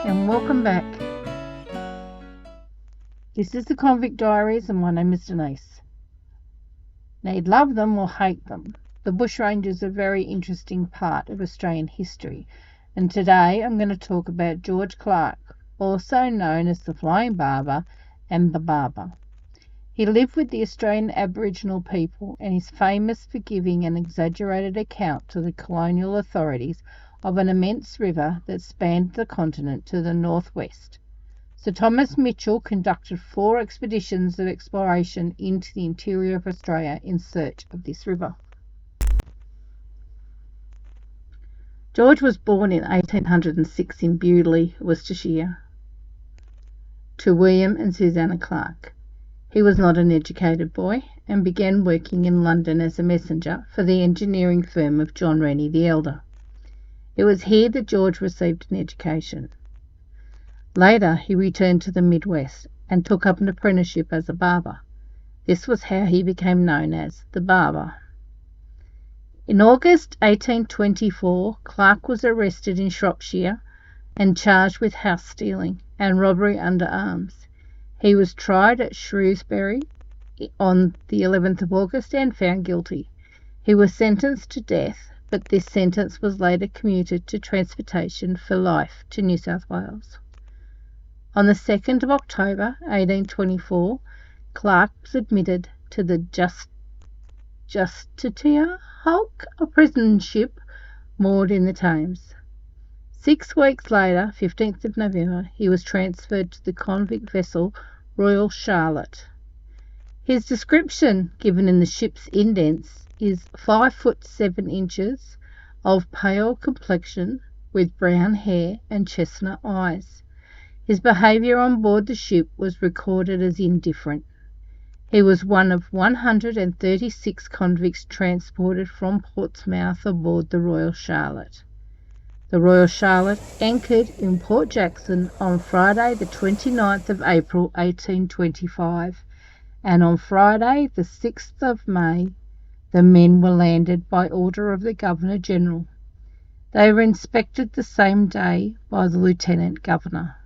and welcome back. This is the Convict Diaries and my name is Denise. Now, you'd love them or hate them. The Bushrangers are a very interesting part of Australian history, and today I'm going to talk about George Clarke, also known as the Flying Barber and the Barber. He lived with the Australian Aboriginal people and is famous for giving an exaggerated account to the colonial authorities of an immense river that spanned the continent to the northwest. Sir Thomas Mitchell conducted 4 expeditions of exploration into the interior of Australia in search of this river. George was born in 1806 in Bewdley, Worcestershire, to William and Susanna Clarke. He was not an educated boy and began working in London as a messenger for the engineering firm of John Rennie the Elder. It was here that George received an education. Later, he returned to the Midwest and took up an apprenticeship as a barber. This was how he became known as the Barber. In August 1824, Clarke was arrested in Shropshire and charged with house stealing and robbery under arms. He was tried at Shrewsbury on the 11th of August and found guilty. He was sentenced to death, but this sentence was later commuted to transportation for life to New South Wales. On the 2nd of October 1824, Clarke was admitted to the Justitia Hulk, a prison ship moored in the Thames. 6 weeks later, 15th of November, he was transferred to the convict vessel Royal Charlotte. His description, given in the ship's indents, is 5 foot 7 inches, of pale complexion, with brown hair and chestnut eyes. His behaviour on board the ship was recorded as indifferent. He was one of 136 convicts transported from Portsmouth aboard the Royal Charlotte. The Royal Charlotte anchored in Port Jackson on Friday the 29th of April 1825, and on Friday the 6th of May the men were landed by order of the Governor-General. They were inspected the same day by the Lieutenant Governor.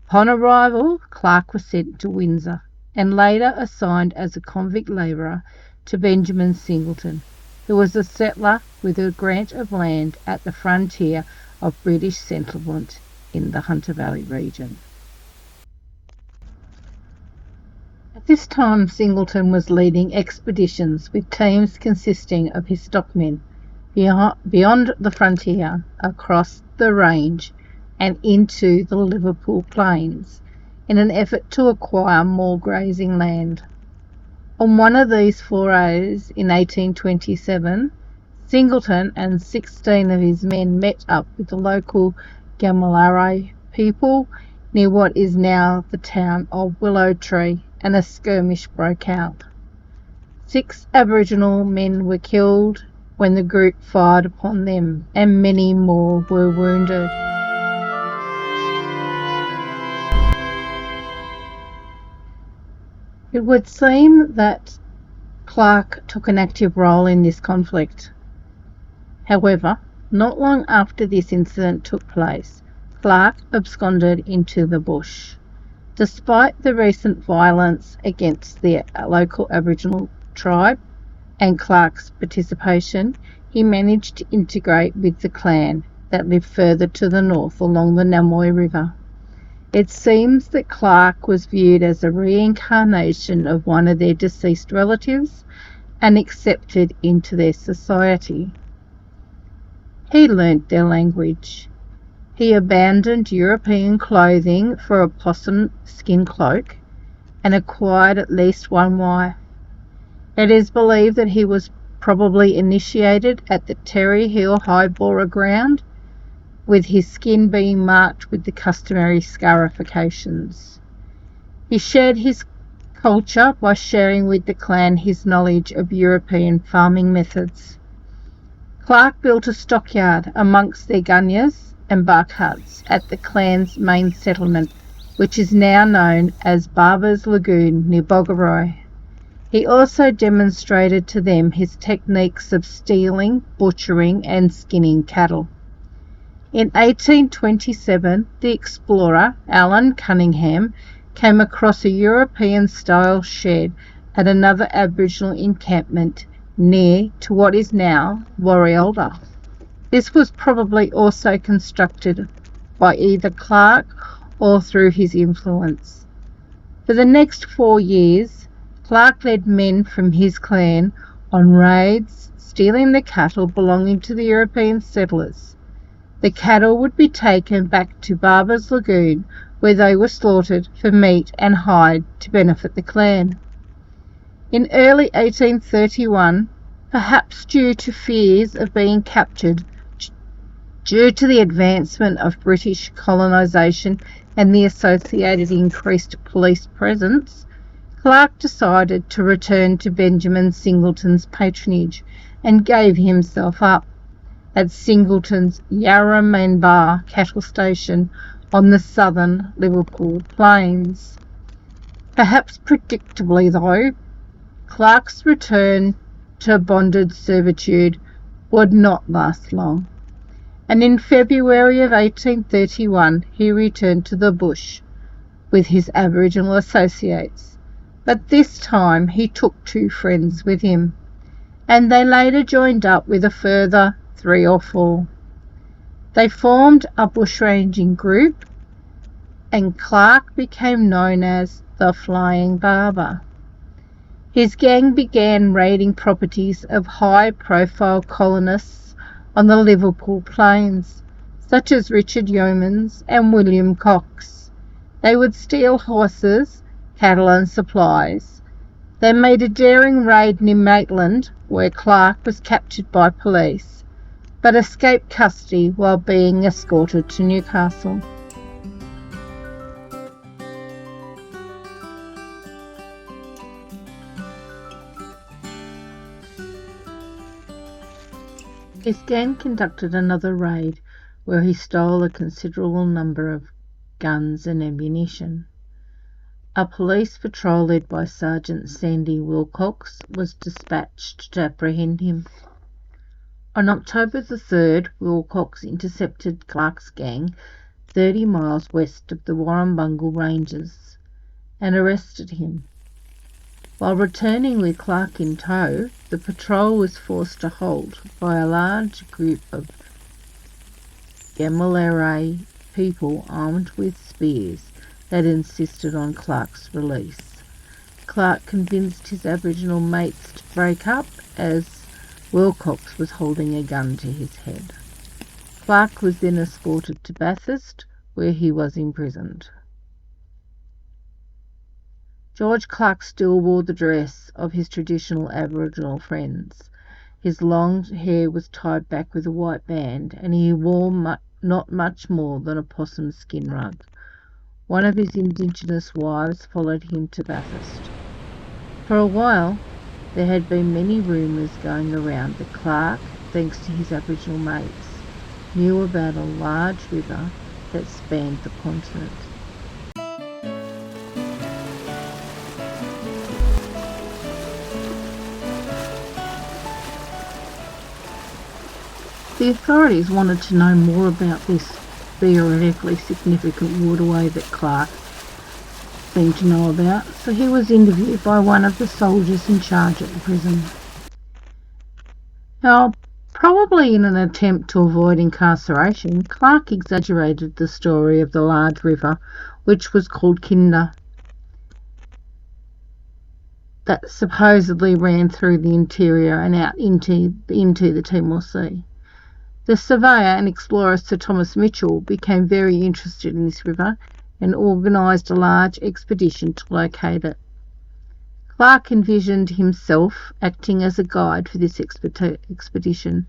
Upon arrival, Clarke was sent to Windsor and later assigned as a convict labourer to Benjamin Singleton, who was a settler with a grant of land at the frontier of British settlement in the Hunter Valley region. At this time, Singleton was leading expeditions with teams consisting of his stockmen beyond the frontier, across the range and into the Liverpool Plains in an effort to acquire more grazing land. On one of these forays in 1827, Singleton and 16 of his men met up with the local Gamilaraay people near what is now the town of Willow Tree, and a skirmish broke out. 6 Aboriginal men were killed when the group fired upon them, and many more were wounded. It would seem that Clarke took an active role in this conflict. However, not long after this incident took place, Clarke absconded into the bush. Despite the recent violence against the local Aboriginal tribe and Clarke's participation, he managed to integrate with the clan that lived further to the north along the Namoi River. It seems that Clarke was viewed as a reincarnation of one of their deceased relatives and accepted into their society. He learnt their language. He abandoned European clothing for a possum skin cloak and acquired at least 1 wife. It is believed that he was probably initiated at the Terry Hill High Bora ground, with his skin being marked with the customary scarifications. He shared his culture by sharing with the clan his knowledge of European farming methods. Clarke built a stockyard amongst their gunyahs and bark huts at the clan's main settlement, which is now known as Barber's Lagoon near Bogaroy. He also demonstrated to them his techniques of stealing, butchering and skinning cattle. In 1827, the explorer Allan Cunningham came across a European-style shed at another Aboriginal encampment near to what is now Warialda. This was probably also constructed by either Clarke or through his influence. For the next 4 years, Clarke led men from his clan on raids, stealing the cattle belonging to the European settlers. The cattle would be taken back to Barber's Lagoon, where they were slaughtered for meat and hide to benefit the clan. In early 1831, perhaps due to fears of being captured, due to the advancement of British colonisation and the associated increased police presence, Clarke decided to return to Benjamin Singleton's patronage and gave himself up at Singleton's Yarramandbar cattle station on the southern Liverpool plains. Perhaps predictably though, Clarke's return to bonded servitude would not last long, and in February of 1831 he returned to the bush with his Aboriginal associates, but this time he took 2 friends with him, and they later joined up with a further 3 or 4. They formed a bushranging group, and Clarke became known as the Flying Barber. His gang began raiding properties of high-profile colonists on the Liverpool plains, such as Richard Yeomans and William Cox. They would steal horses, cattle and supplies. They made a daring raid near Maitland, where Clarke was captured by police, but escaped custody while being escorted to Newcastle. His gang conducted another raid where he stole a considerable number of guns and ammunition. A police patrol led by Sergeant Sandy Wilcox was dispatched to apprehend him. On October the 3rd, Wilcox intercepted Clarke's gang 30 miles west of the Warrumbungle Ranges and arrested him. While returning with Clarke in tow, the patrol was forced to halt by a large group of Gamaleray people armed with spears that insisted on Clarke's release. Clarke convinced his Aboriginal mates to break up as Wilcox was holding a gun to his head. Clarke was then escorted to Bathurst, where he was imprisoned. George Clarke still wore the dress of his traditional Aboriginal friends. His long hair was tied back with a white band, and he wore not much more than a possum skin rug. One of his Indigenous wives followed him to Bathurst. For a while, there had been many rumours going around that Clarke, thanks to his Aboriginal mates, knew about a large river that spanned the continent. The authorities wanted to know more about this theoretically significant waterway that Clarke seemed to know about, so he was interviewed by one of the soldiers in charge at the prison. Now, probably in an attempt to avoid incarceration, Clarke exaggerated the story of the large river, which was called Kinder, that supposedly ran through the interior and out into the Timor Sea. The surveyor and explorer Sir Thomas Mitchell became very interested in this river and organised a large expedition to locate it. Clarke envisioned himself acting as a guide for this expedition,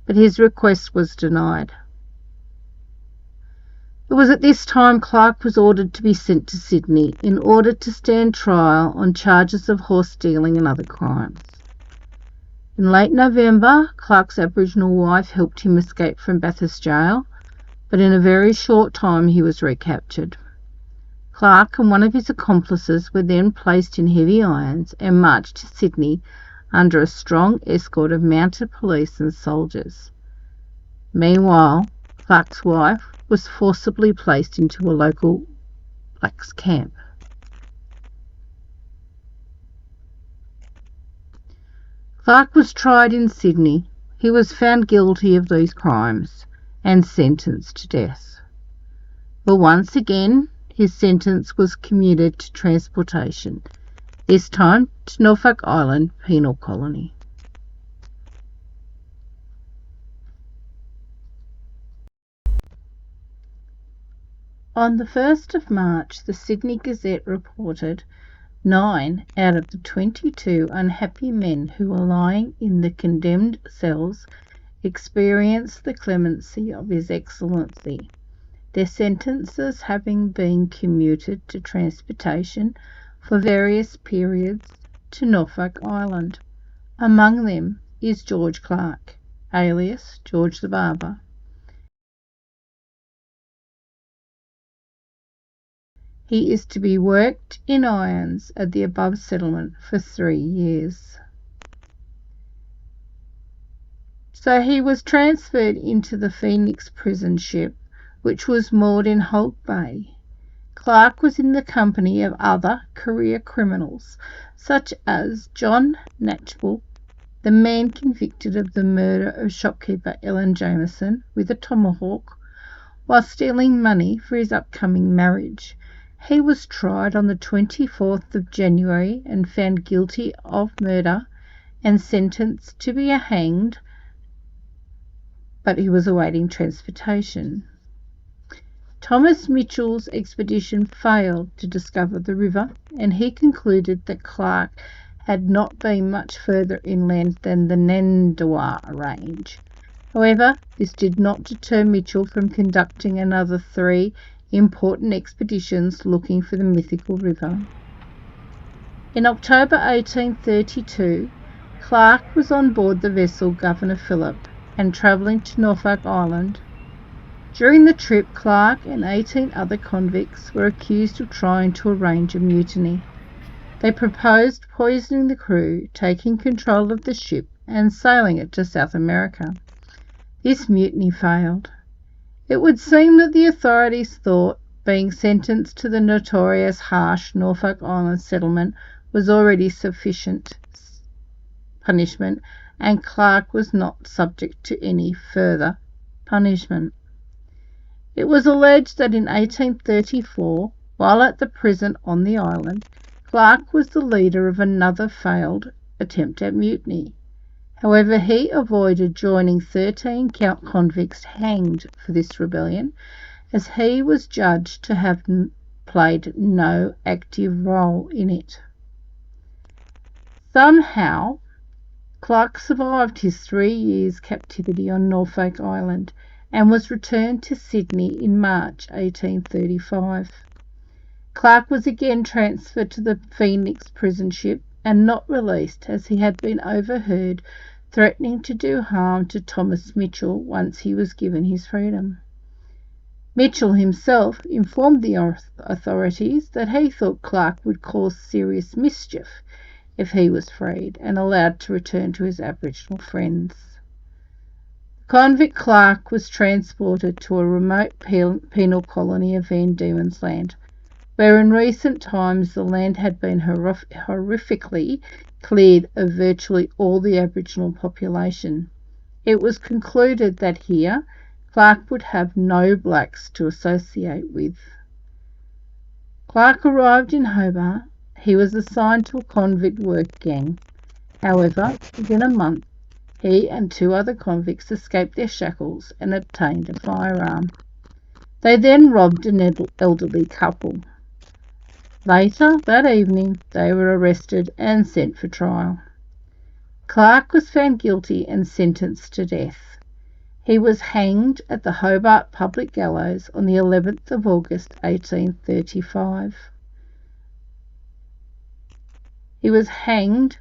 but his request was denied. It was at this time Clarke was ordered to be sent to Sydney in order to stand trial on charges of horse stealing and other crimes. In late November, Clarke's Aboriginal wife helped him escape from Bathurst jail, but in a very short time he was recaptured. Clarke and one of his accomplices were then placed in heavy irons and marched to Sydney under a strong escort of mounted police and soldiers. Meanwhile, Clarke's wife was forcibly placed into a local blacks camp. Clarke was tried in Sydney. He was found guilty of these crimes and sentenced to death. But once again, his sentence was commuted to transportation, this time to Norfolk Island Penal Colony. On the 1st of March, the Sydney Gazette reported 9 out of the 22 unhappy men who were lying in the condemned cells experienced the clemency of His Excellency, their sentences having been commuted to transportation for various periods to Norfolk Island. Among them is George Clarke, alias George the Barber. He is to be worked in irons at the above settlement for 3 years. So he was transferred into the Phoenix prison ship, which was moored in Holt Bay. Clarke was in the company of other career criminals, such as John Knatchbull, the man convicted of the murder of shopkeeper Ellen Jameson with a tomahawk while stealing money for his upcoming marriage. He was tried on the 24th of January and found guilty of murder and sentenced to be hanged, but he was awaiting transportation. Thomas Mitchell's expedition failed to discover the river, and he concluded that Clarke had not been much further inland than the Nandawa Range. However, this did not deter Mitchell from conducting another 3 important expeditions looking for the mythical river. In October 1832, Clarke was on board the vessel Governor Phillip and travelling to Norfolk Island. During the trip, Clarke and 18 other convicts were accused of trying to arrange a mutiny. They proposed poisoning the crew, taking control of the ship and sailing it to South America. This mutiny failed. It would seem that the authorities thought being sentenced to the notorious harsh Norfolk Island settlement was already sufficient punishment, and Clarke was not subject to any further punishment. It was alleged that in 1834, while at the prison on the island, Clarke was the leader of another failed attempt at mutiny. However, he avoided joining 13 convicts hanged for this rebellion, as he was judged to have played no active role in it. Somehow, Clarke survived his 3 years' captivity on Norfolk Island and was returned to Sydney in March 1835. Clarke was again transferred to the Phoenix prison ship and not released, as he had been overheard threatening to do harm to Thomas Mitchell once he was given his freedom. Mitchell himself informed the authorities that he thought Clarke would cause serious mischief if he was freed and allowed to return to his Aboriginal friends. Convict Clarke was transported to a remote penal colony of Van Diemen's Land, where in recent times the land had been horrifically cleared of virtually all the Aboriginal population. It was concluded that here Clarke would have no blacks to associate with. Clarke arrived in Hobart. He was assigned to a convict work gang. However, within a month, he and 2 other convicts escaped their shackles and obtained a firearm. They then robbed an elderly couple. Later that evening, they were arrested and sent for trial. Clarke was found guilty and sentenced to death. He was hanged at the Hobart Public Gallows on the 11th of August 1835. He was hanged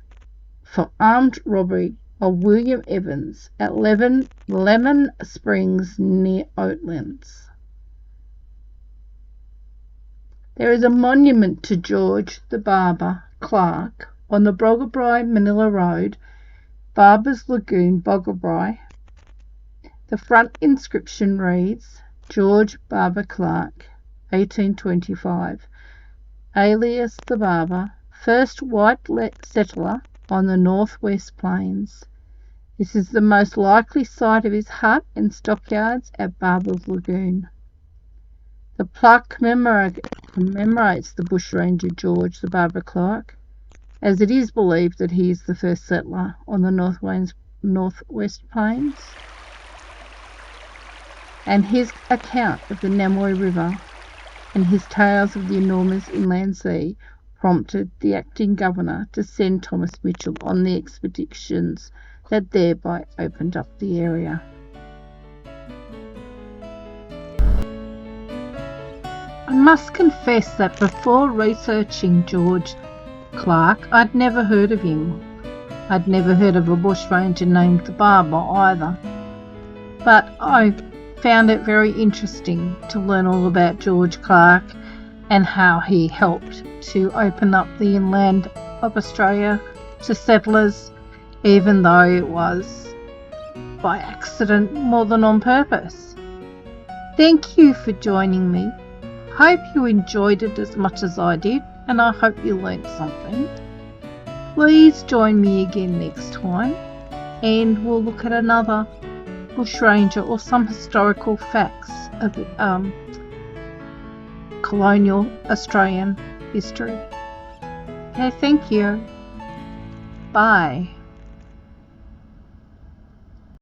for armed robbery of William Evans at Lemon Springs near Oatlands. There is a monument to George the Barber Clarke on the Boggabri Manila Road, Barber's Lagoon, Boggabri. The front inscription reads, George Barber Clarke, 1825, alias the Barber, first white settler on the northwest plains. This is the most likely site of his hut and stockyards at Barber's Lagoon. The plaque commemorates the bushranger George the Barber Clarke, as it is believed that he is the first settler on the northwest plains, and his account of the Namoi River and his tales of the enormous inland sea prompted the acting governor to send Thomas Mitchell on the expeditions that thereby opened up the area. I must confess that before researching George Clarke, I'd never heard of him. I'd never heard of a bushranger named the Barber either. But I found it very interesting to learn all about George Clarke and how he helped to open up the inland of Australia to settlers, even though it was by accident more than on purpose. Thank you for joining me. Hope you enjoyed it as much as I did, and I hope you learnt something. Please join me again next time, and we'll look at another bushranger or some historical facts of colonial Australian history. Okay, thank you. Bye.